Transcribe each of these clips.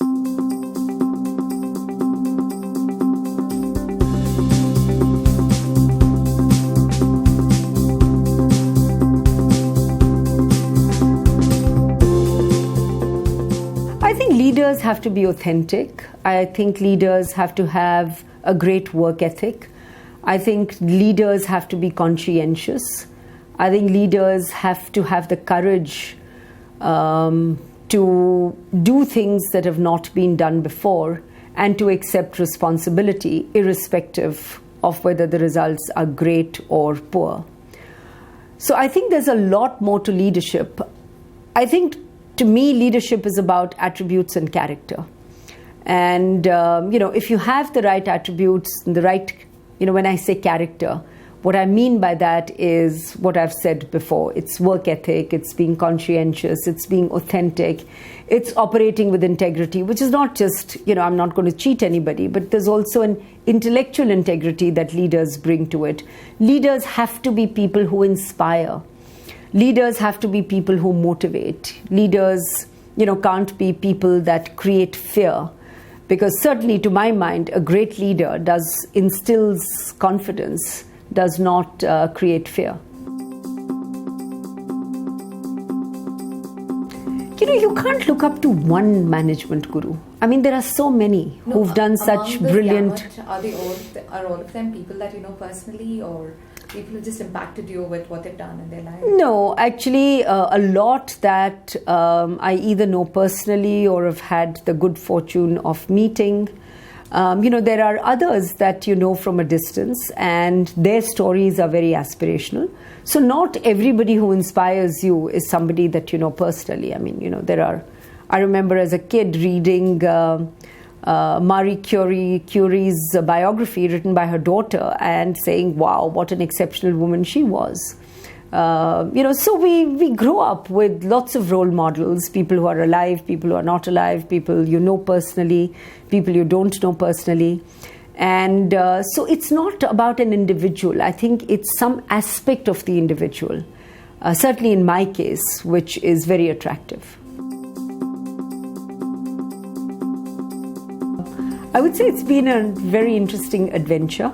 I think leaders have to be authentic. I think leaders have to have a great work ethic. I think leaders have to be conscientious. I think leaders have to have the courage to do things that have not been done before and to accept responsibility, irrespective of whether the results are great or poor. So I think there's a lot more to leadership. I think, to me, leadership is about attributes and character. And, if you have the right attributes, the right, when I say character, what I mean by that is what I've said before. It's work ethic, it's being conscientious, it's being authentic, it's operating with integrity, which is not just, I'm not going to cheat anybody, but there's also an intellectual integrity that leaders bring to it. Leaders have to be people who inspire. Leaders have to be people who motivate. Leaders, can't be people that create fear. Because certainly, to my mind, a great leader instills confidence, does not create fear. You can't look up to one management guru. I mean, there are so many who've done such brilliant... Are all of them people that you know personally, or people who just impacted you with what they've done in their life? No, actually, a lot that I either know personally or have had the good fortune of meeting. There are others that you know from a distance, and their stories are very aspirational. So not everybody who inspires you is somebody that you know personally. I mean, I remember as a kid reading Marie Curie's biography written by her daughter and saying, wow, what an exceptional woman she was. So we grow up with lots of role models, people who are alive, people who are not alive, people you know personally, people you don't know personally. And so it's not about an individual. I think it's some aspect of the individual, certainly in my case, which is very attractive. I would say it's been a very interesting adventure,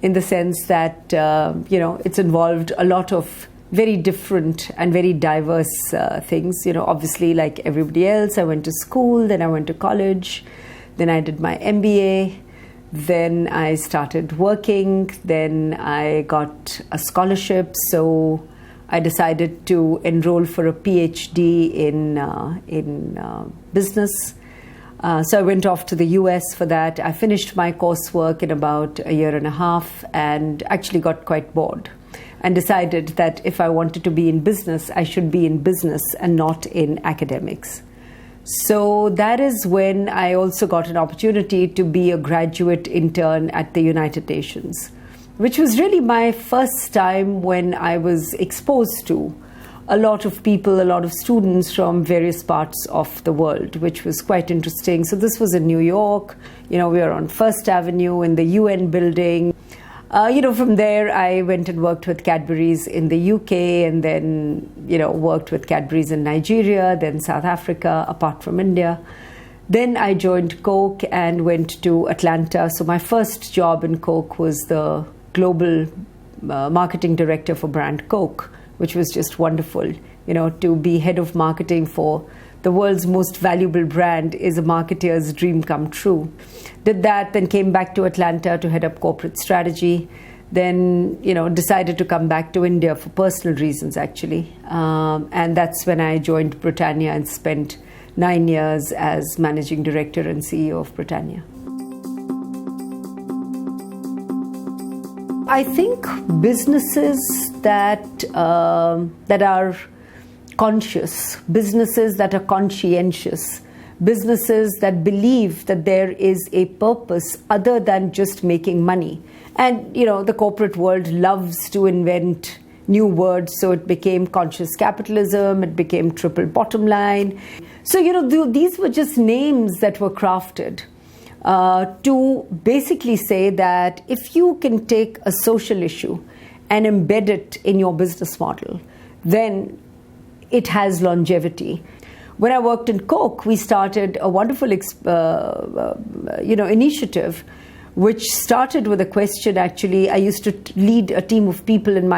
in the sense that, it's involved a lot of very different and very diverse things. Obviously, like everybody else, I went to school, then I went to college, then I did my MBA, then I started working, then I got a scholarship, so I decided to enroll for a PhD in business. So I went off to the US for that. I finished my coursework in about a year and a half and actually got quite bored and decided that if I wanted to be in business, I should be in business and not in academics. So that is when I also got an opportunity to be a graduate intern at the United Nations, which was really my first time when I was exposed to a lot of people, a lot of students from various parts of the world, which was quite interesting. So this was in New York. We were on First Avenue in the UN building. From there, I went and worked with Cadbury's in the UK, and then, worked with Cadbury's in Nigeria, then South Africa, apart from India. Then I joined Coke and went to Atlanta. So my first job in Coke was the global marketing director for brand Coke, which was just wonderful. To be head of marketing for the world's most valuable brand is a marketeer's dream come true. Did that, then came back to Atlanta to head up corporate strategy. Then, decided to come back to India for personal reasons, actually. And that's when I joined Britannia and spent 9 years as managing director and CEO of Britannia. I think businesses that are conscious, businesses that are conscientious, businesses that believe that there is a purpose other than just making money. And, the corporate world loves to invent new words, so it became conscious capitalism, it became triple bottom line. So, these were just names that were crafted to basically say that if you can take a social issue and embed it in your business model, then it has longevity. When I worked in Coke, we started a wonderful initiative, which started with a question. Actually, I used to lead a team of people in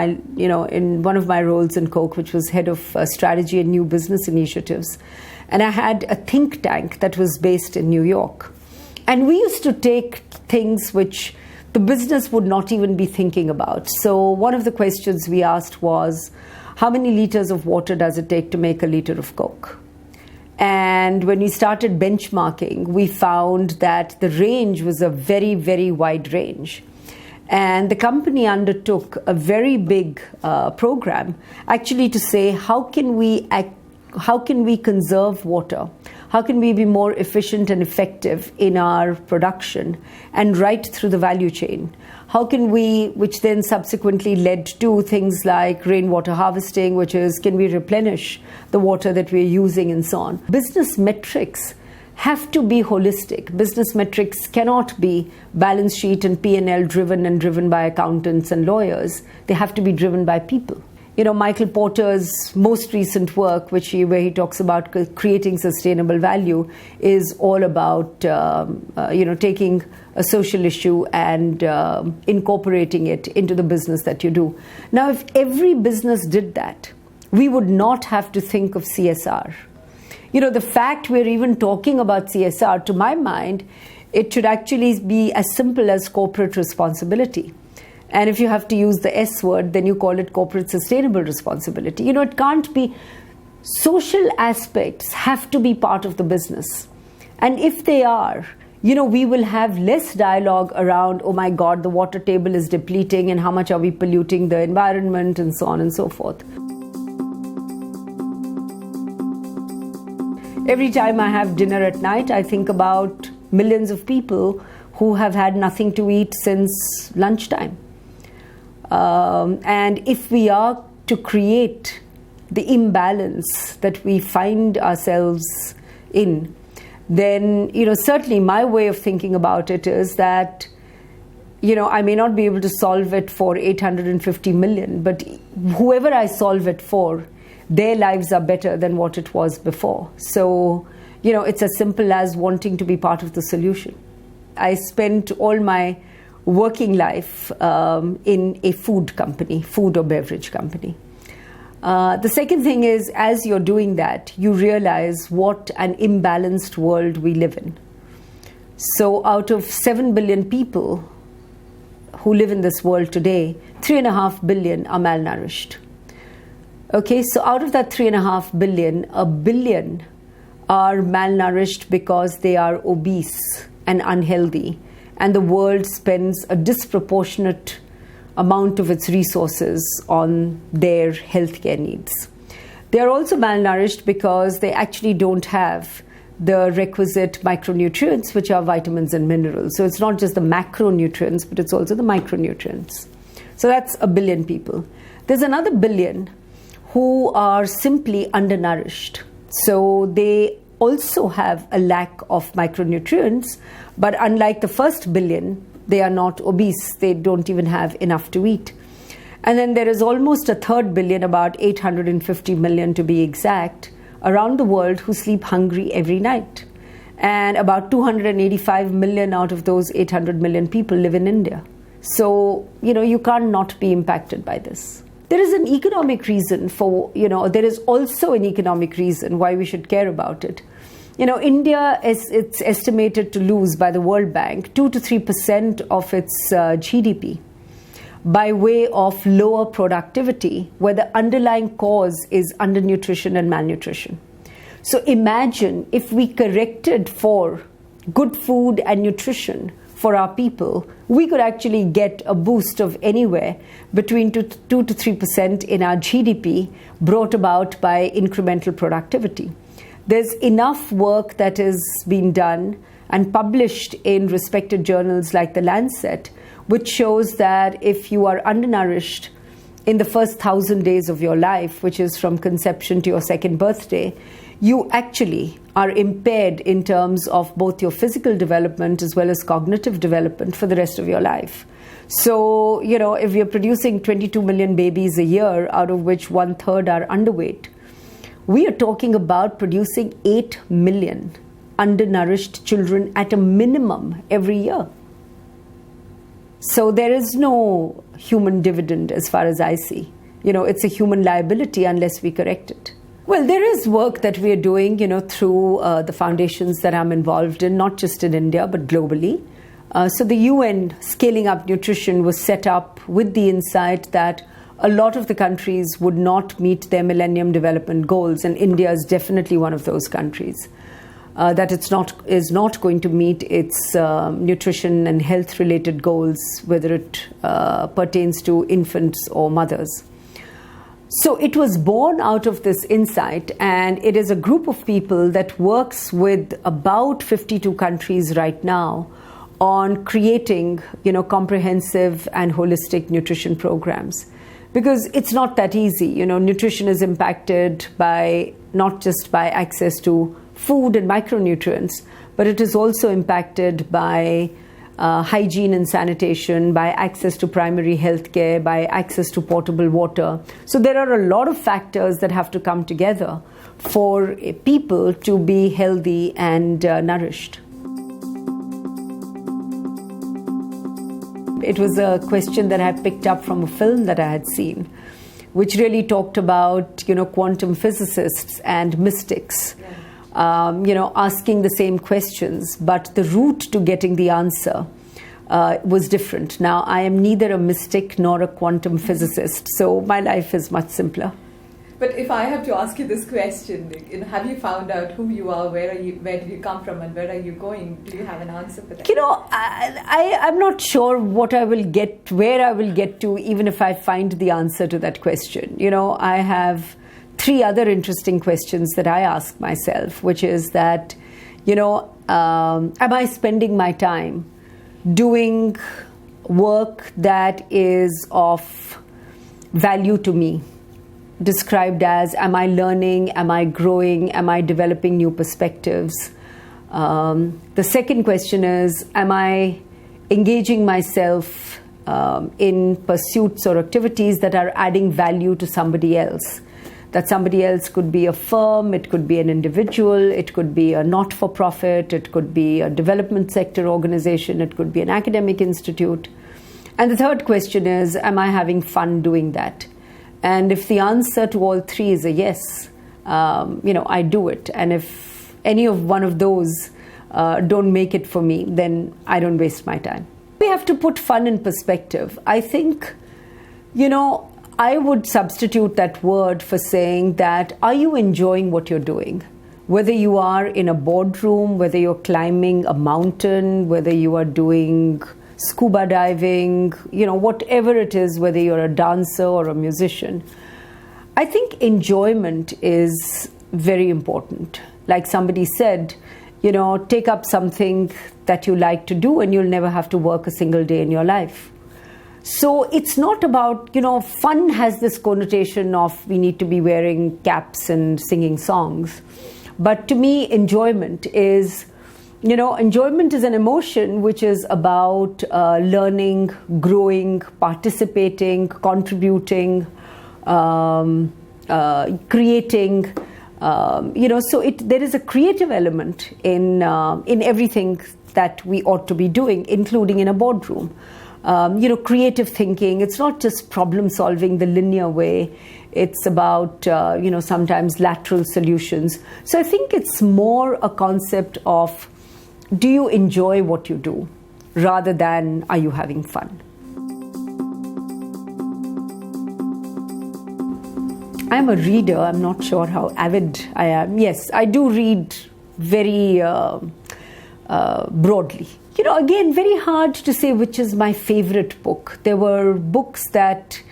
one of my roles in Coke, which was head of strategy and new business initiatives. And I had a think tank that was based in New York. And we used to take things which the business would not even be thinking about. So one of the questions we asked was, how many liters of water does it take to make a liter of Coke? And when we started benchmarking, we found that the range was a very, very wide range. And the company undertook a very big program actually to say, how can we conserve water? How can we be more efficient and effective in our production and right through the value chain? How can we, which then subsequently led to things like rainwater harvesting, which is, can we replenish the water that we're using and so on? Business metrics have to be holistic. Business metrics cannot be balance sheet and P&L driven and driven by accountants and lawyers. They have to be driven by people. Michael Porter's most recent work, where he talks about creating sustainable value, is all about taking a social issue and incorporating it into the business that you do. Now, if every business did that, we would not have to think of CSR. The fact we're even talking about CSR, to my mind, it should actually be as simple as corporate responsibility. And if you have to use the S word, then you call it corporate sustainable responsibility. It can't be. Social aspects have to be part of the business. And if they are, we will have less dialogue around, oh my God, the water table is depleting and how much are we polluting the environment and so on and so forth. Every time I have dinner at night, I think about millions of people who have had nothing to eat since lunchtime. And if we are to create the imbalance that we find ourselves in, then, certainly my way of thinking about it is that, I may not be able to solve it for 850 million, but whoever I solve it for, their lives are better than what it was before. So, it's as simple as wanting to be part of the solution. I spent all my working life in a food or beverage company. The second thing is, as you're doing that, you realize what an imbalanced world we live in. So out of 7 billion people who live in this world today, 3.5 billion are malnourished. Okay, so out of that 3.5 billion, 1 billion are malnourished because they are obese and unhealthy. And the world spends a disproportionate amount of its resources on their healthcare needs. They are also malnourished because they actually don't have the requisite micronutrients, which are vitamins and minerals. So it's not just the macronutrients, but it's also the micronutrients. So that's 1 billion people. There's another 1 billion who are simply undernourished. So they also have a lack of micronutrients, but unlike the first 1 billion, they are not obese. They don't even have enough to eat. And then there is almost a third billion, about 850 million to be exact, around the world who sleep hungry every night. And about 285 million out of those 800 million people live in India. So, you can't not be impacted by this. There is an economic reason there is also an economic reason why we should care about it. India it's estimated to lose by the World Bank 2 to 3% of its GDP by way of lower productivity, where the underlying cause is undernutrition and malnutrition. So imagine if we corrected for good food and nutrition for our people, we could actually get a boost of anywhere between 2 to 3% in our GDP, brought about by incremental productivity. There's enough work that is being done and published in respected journals like The Lancet, which shows that if you are undernourished in the first 1,000 days of your life, which is from conception to your second birthday, you actually are impaired in terms of both your physical development as well as cognitive development for the rest of your life. So, if you're producing 22 million babies a year, out of which 1/3 are underweight, we are talking about producing 8 million undernourished children at a minimum every year. So there is no human dividend as far as I see. It's a human liability unless we correct it. Well, there is work that we are doing, through the foundations that I'm involved in, not just in India, but globally. So the UN Scaling Up Nutrition was set up with the insight that a lot of the countries would not meet their Millennium Development Goals, and India is definitely one of those countries. That is not going to meet its nutrition and health-related goals, whether it pertains to infants or mothers. So it was born out of this insight, and it is a group of people that works with about 52 countries right now on creating, comprehensive and holistic nutrition programs. Because it's not that easy. Nutrition is impacted by not just by access to food and micronutrients, but it is also impacted by hygiene and sanitation, by access to primary health care, by access to potable water. So there are a lot of factors that have to come together for people to be healthy and nourished. It was a question that I picked up from a film that I had seen, which really talked about, quantum physicists and mystics. Yeah. Asking the same questions, but the route to getting the answer was different. Now, I am neither a mystic nor a quantum physicist, so my life is much simpler. But if I have to ask you this question, have you found out who you are, where did you come from, and where are you going? Do you have an answer for that? I'm not sure where I will get to, even if I find the answer to that question. I have 3 other interesting questions that I ask myself, which is that, am I spending my time doing work that is of value to me? Described as, am I learning, am I growing, am I developing new perspectives? The second question is, am I engaging myself in pursuits or activities that are adding value to somebody else? That somebody else could be a firm, it could be an individual, it could be a not-for-profit, it could be a development sector organization, it could be an academic institute. And the third question is, am I having fun doing that? And if the answer to all 3 is a yes, I do it. And if any of one of those don't make it for me, then I don't waste my time. We have to put fun in perspective. I think, I would substitute that word for saying that, are you enjoying what you're doing? Whether you are in a boardroom, whether you're climbing a mountain, whether you are doing scuba diving, whatever it is, whether you're a dancer or a musician. I think enjoyment is very important. Like somebody said, take up something that you like to do and you'll never have to work a single day in your life. So it's not about, fun has this connotation of we need to be wearing caps and singing songs. But to me, enjoyment is an emotion which is about learning, growing, participating, contributing, creating. There is a creative element in everything that we ought to be doing, including in a boardroom. Creative thinking. It's not just problem solving the linear way. It's about, sometimes lateral solutions. So I think it's more a concept of, do you enjoy what you do rather than are you having fun? I'm a reader. I'm not sure how avid I am. Yes, I do read very broadly. Again, very hard to say which is my favorite book. There were books that,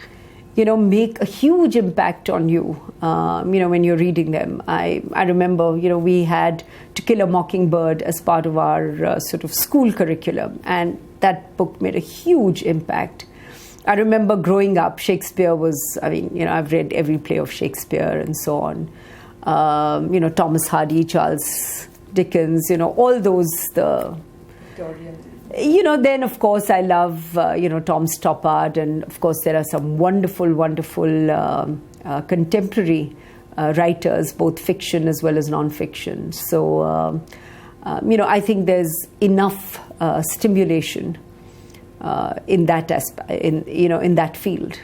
make a huge impact on you, when you're reading them. I remember, we had To Kill a Mockingbird as part of our sort of school curriculum, and that book made a huge impact. I remember growing up, Shakespeare was, I've read every play of Shakespeare and so on. Thomas Hardy, Charles Dickens, all those, then of course I love, Tom Stoppard, and of course there are some wonderful contemporary writers, both fiction as well as non-fiction. So, I think there's enough stimulation in that in that field.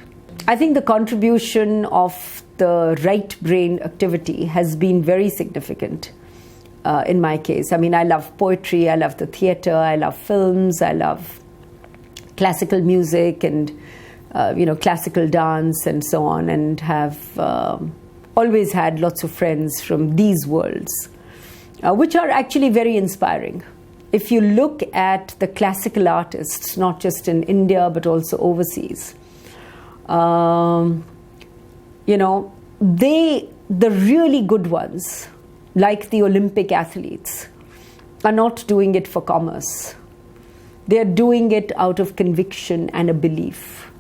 I think the contribution of the right brain activity has been very significant in my case. I mean, I love poetry, I love the theatre, I love films, I love classical music and classical dance and so on, and have always had lots of friends from these worlds, which are actually very inspiring. If you look at the classical artists, not just in India but also overseas, the really good ones, like the Olympic athletes, are not doing it for commerce. They are doing it out of conviction and a belief.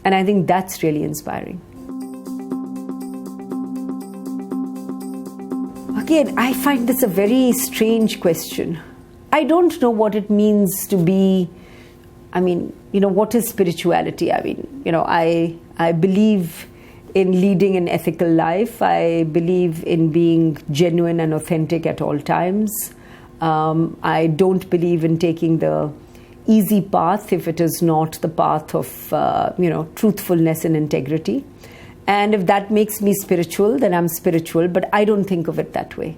And I think that's really inspiring. Again, I find this a very strange question. I don't know what it means to be, what is spirituality? I believe in leading an ethical life. I believe in being genuine and authentic at all times. I don't believe in taking the easy path if it is not the path of truthfulness and integrity. And if that makes me spiritual, then I'm spiritual, but I don't think of it that way.